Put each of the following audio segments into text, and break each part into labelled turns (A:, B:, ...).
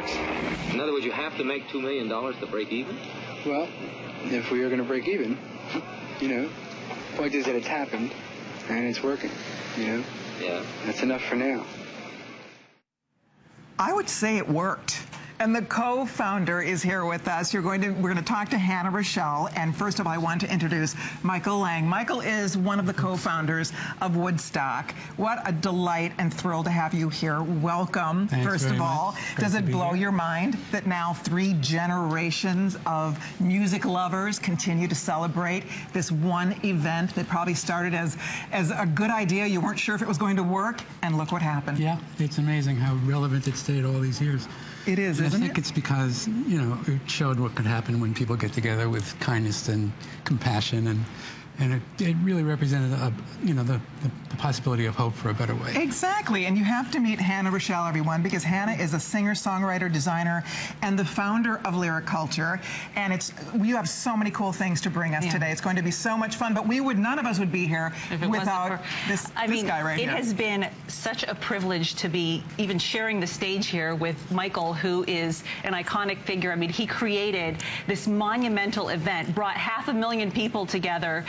A: lyrics.
B: In other words, you have to make $2 million to break even?
A: Well, if we are going to break even, you know, point is that it's happened, and it's working, you know?
B: Yeah.
A: That's enough for now.
C: I would say it worked. And the co-founder is here with us. We're going to talk to Hannah Rochelle. And first of all, I want to introduce Michael Lang. Michael is one of the co-founders of Woodstock. What a delight and thrill to have you here. Welcome, first of all. Does it blow your mind that now 3 generations of music lovers continue to celebrate this one event that probably started as a good idea? You weren't sure if it was going to work, and look what happened.
D: Yeah, it's amazing how relevant it stayed all these years.
C: It is, isn't it?
D: I think it's because, you know, it showed what could happen when people get together with kindness and compassion, and it really represented, you know, the possibility of hope for a better way.
C: Exactly, and you have to meet Hannah Rochelle, everyone, because Hannah is a singer, songwriter, designer, and the founder of Lyric Culture. And you have so many cool things to bring us today. It's going to be so much fun, but none of us would be here without this guy right here.
E: It has been such a privilege to be even sharing the stage here with Michael, who is an iconic figure. I mean, he created this monumental event, brought 500,000 people together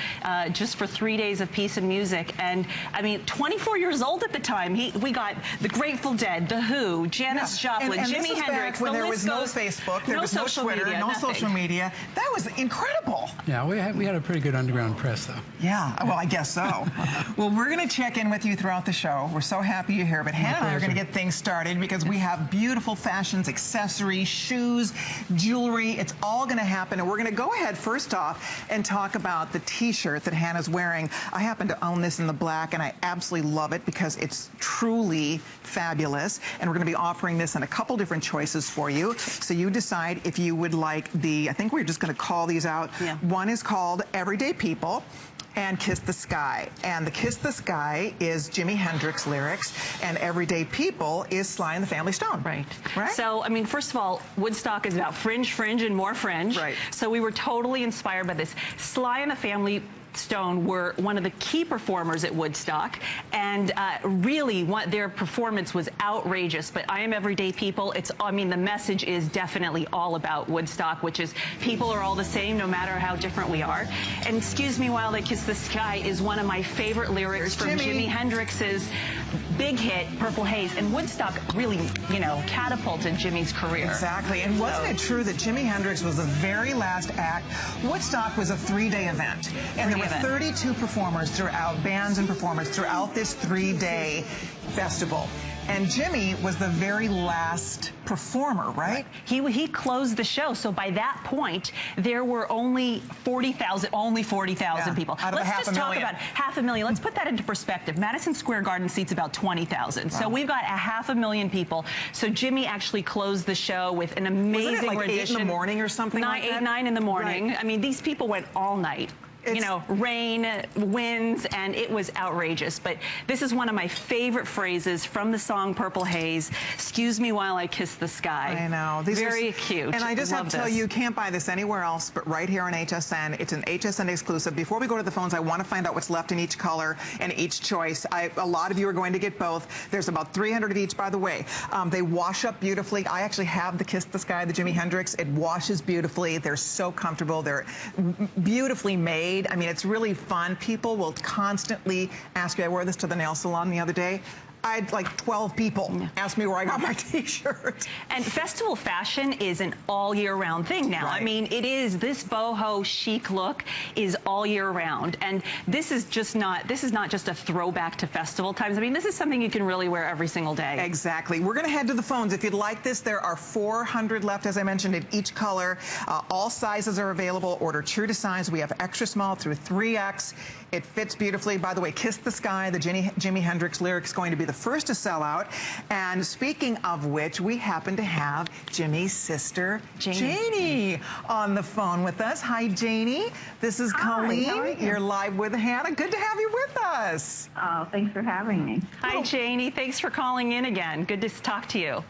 E: just for 3 days of peace and music. And I mean, 24 years old at the time. We got the Grateful Dead, the Who, Janis Joplin,
C: and
E: Jimi Hendrix.
C: When there was no Facebook, there was no Twitter, no social media. That was incredible.
D: Yeah, we had a pretty good underground press, though.
C: Yeah, well, I guess so. Well, we're going to check in with you throughout the show. We're so happy you're here. But Hannah and I are going to get things started because we have beautiful fashions, accessories, shoes, jewelry. It's all going to happen. And we're going to go ahead first off and talk about the T-shirt that Hannah's wearing. I happen to own this in the black, and I absolutely love it because it's truly fabulous. And we're going to be offering this in a couple different choices for you. So you decide if you would like I think we're just going to call these out. Yeah. One is called Everyday People and Kiss the Sky. And the Kiss the Sky is Jimi Hendrix lyrics, and Everyday People is Sly and the Family Stone.
E: Right. So, I mean, first of all, Woodstock is about fringe, fringe, and more fringe.
C: Right.
E: So we were totally inspired by this. Sly and the Family Stone were one of the key performers at Woodstock, and really their performance was outrageous. But I Am Everyday People, I mean, the message is definitely all about Woodstock, which is people are all the same no matter how different we are. And Excuse Me While They Kiss the Sky is one of my favorite lyrics from Jimi Hendrix's big hit, Purple Haze. And Woodstock really, you know, catapulted Jimi's career.
C: Exactly. And wasn't it true that Jimi Hendrix was the very last act? Woodstock was a 3-day event, and there were 32 performers throughout, bands and performers throughout this 3-day festival. And Jimi was the very last performer, right?
E: He closed the show. So by that point, there were only 40,000 people.
C: Out of
E: Let's just talk about 500,000. Let's put that into perspective. Madison Square Garden seats about 20,000. Wow. So we've got 500,000 people. So Jimi actually closed the show with an amazing
C: Wasn't it like
E: rendition.
C: 8 in the morning or something like that?
E: 8, 9 in the morning.
C: Right.
E: I mean, these people went all night. You know, rain, winds, and it was outrageous. But this is one of my favorite phrases from the song Purple Haze. Excuse me while I kiss the sky.
C: I know.
E: Very cute.
C: And I just have to tell you can't buy this anywhere else but right here on HSN. It's an HSN exclusive. Before we go to the phones, I want to find out what's left in each color and each choice. A lot of you are going to get both. There's about 300 of each, by the way. They wash up beautifully. I actually have the Kiss the Sky, the Jimi Hendrix. It washes beautifully. They're so comfortable. They're beautifully made. I mean, it's really fun. People will constantly ask me. I wore this to the nail salon the other day. I had like 12 people ask me where I got my T-shirt.
E: And festival fashion is an all-year-round thing now.
C: Right.
E: I mean, this boho chic look is all year round, and this is not just a throwback to festival times. I mean, this is something you can really wear every single day.
C: Exactly. We're going to head to the phones. If you'd like this, there are 400 left, as I mentioned, in each color. All sizes are available. Order true to size. We have extra small through 3X. It fits beautifully. By the way, Kiss the Sky, the Jimi Hendrix lyric, is going to be the first to sell out. And speaking of which, we happen to have Jimi's sister, Janie, on the phone with us. Hi, Janie. This is Colleen.
F: How are you?
C: You're live with Hannah. Good to have you with us.
F: Oh, thanks for having me.
E: Hi, Janie. Thanks for calling in again. Good to talk to you.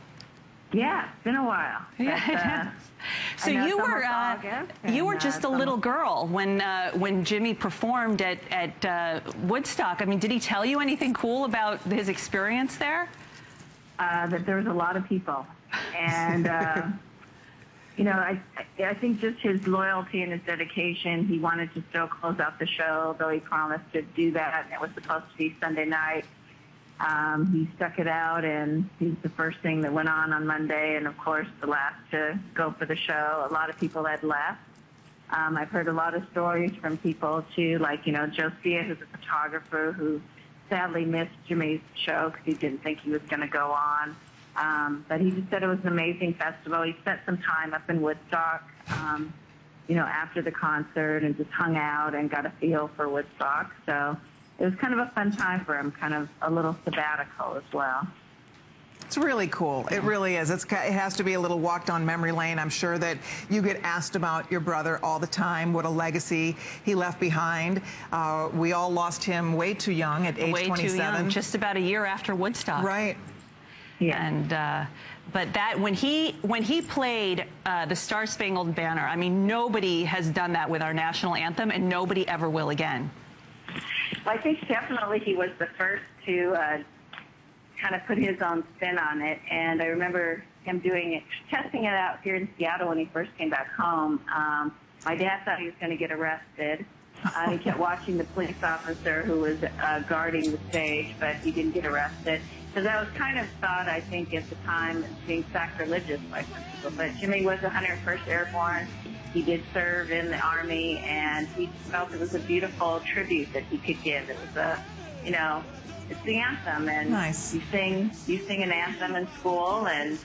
F: Yeah, it's been a while.
E: Yeah. So you were just a little girl when Jimi performed at Woodstock. I mean, did he tell you anything cool about his experience there?
F: that there was a lot of people. And, you know, I think just his loyalty and his dedication, he wanted to still close out the show, though he promised to do that, and it was supposed to be Sunday night. He stuck it out, and he's the first thing that went on Monday, and, of course, the last to go for the show. A lot of people had left. I've heard a lot of stories from people, too, like, you know, Josiah, who's a photographer, who sadly missed Jimmy's show because he didn't think he was going to go on. But he just said it was an amazing festival. He spent some time up in Woodstock, you know, after the concert and just hung out and got a feel for Woodstock. So it was kind of a fun time for him, kind of a little sabbatical as well.
C: It's really cool. It really is. It has to be a little walk down memory lane. I'm sure that you get asked about your brother all the time, what a legacy he left behind. We all lost him way too young at age 27.
E: Way too young, just about a year after Woodstock.
C: Right.
F: Yeah.
E: And but that when he played the Star Spangled Banner, I mean, nobody has done that with our national anthem, and nobody ever will again.
F: Well, I think definitely he was the first to kind of put his own spin on it. And I remember him doing it, testing it out here in Seattle when he first came back home. My dad thought he was going to get arrested. He kept watching the police officer who was guarding the stage, but he didn't get arrested. So that was kind of thought, I think, at the time as being sacrilegious by some people. But Jimmy was 101st Airborne. He did serve in the Army, and he felt it was a beautiful tribute that he could give. It was a, you know, it's the anthem, and
C: nice.
F: you sing an anthem in school, and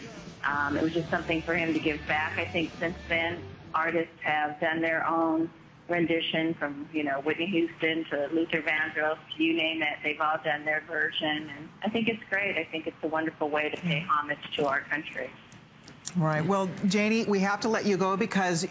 F: it was just something for him to give back. I think since then, artists have done their own rendition, from, you know, Whitney Houston to Luther Vandross, you name it. They've all done their version, and I think it's great. I think it's a wonderful way to pay homage to our country.
C: Right. Well, Janie, we have to let you go because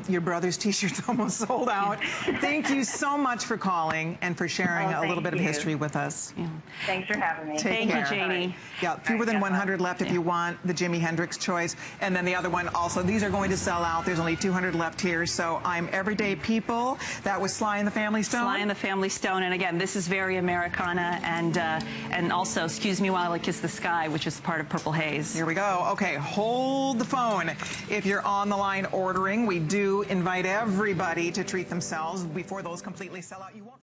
C: your brother's T-shirt's almost sold out. Thank you so much for calling and for sharing a little bit of history with us.
E: Yeah.
F: Thanks for having me.
E: Thank you, Janie.
C: Yeah, fewer than 100 left if you want the Jimi Hendrix choice. And then the other one also, these are going to sell out. There's only 200 left here. So I'm Everyday People. That was Sly and the Family Stone.
E: Sly and the Family Stone. And again, this is very Americana. And also, Excuse Me While I Kiss the Sky, which is part of Purple Haze.
C: Here we go. Okay, hold the phone. If you're on the line ordering, we do invite everybody to treat themselves before those completely sell out. You won't